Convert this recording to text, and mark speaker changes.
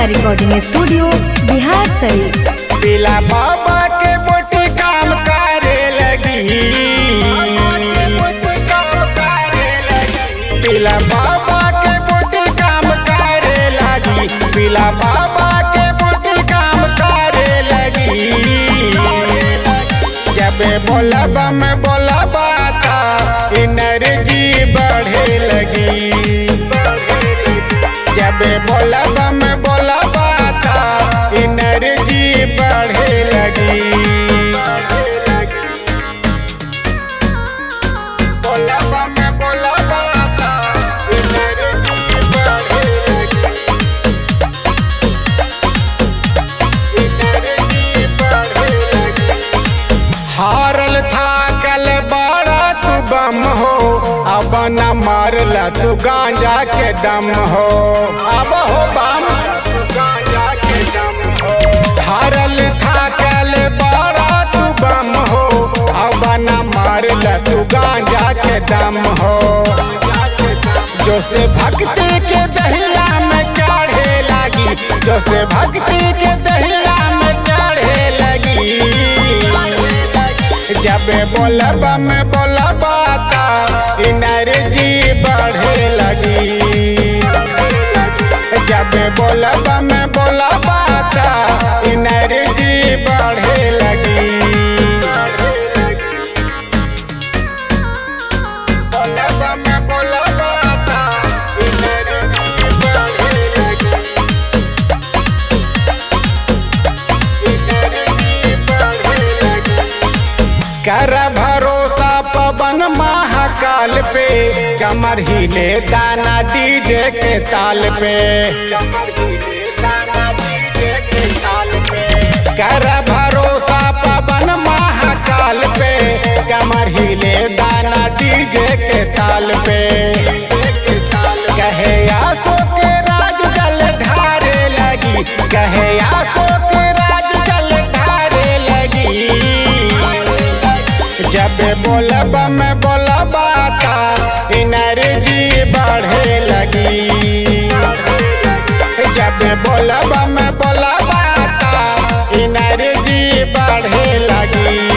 Speaker 1: Recording studio Bihar Sharif.
Speaker 2: पीला बाबा के बोटी काम करे लगी, पीला बाबा के बोटी काम करे लगी, पीला बाबा के बोटी काम करे लगी। जब बोलब में बोलबा था एनर्जी बढ़े लगी, जब बोलब में बोलबा था एनर्जी बढ़े लगी। बोलब में बोलबा था एनर्जी बढ़े लगी, एनर्जी बढ़े लगी। हारल था कल बड़ा तू बम हो, अब न मारला तू गांजा के दम हो, अब हो बम गांजा के दम हो। हारल था कल बड़ा तू बम हो, अब न मारला तू गांजा के दम हो। जो से भक्ति के दहिया में चढ़े लगी, जो से भक्ति के दहिया में चढ़े लगी। जब बोलब में बोलबा था एनर्जी बढ़े लगी, जब बोलब में बोलबा था एनर्जी बढ़े लगी। बोलब में बोलबा था एनर्जी बढ़े लगी, एनर्जी बढ़े लगी। कर भरोसा पवन महाकाल पे, कमर हिले दाना डीजे के ताल पे, कमर हिले दाना डीजे के ताल पे। कर भरोसा पवन महाकाल पे, कमर हिले दाना डीजे के ताल पे। कहे आसो के राज जल ढारे लगी, कहे आसो के राज जल ढारे लगी। जब बोलब में बोलबा था एनर्जी बढ़े लगी, जब बोलब में बोलबा था एनर्जी बढ़े लगी।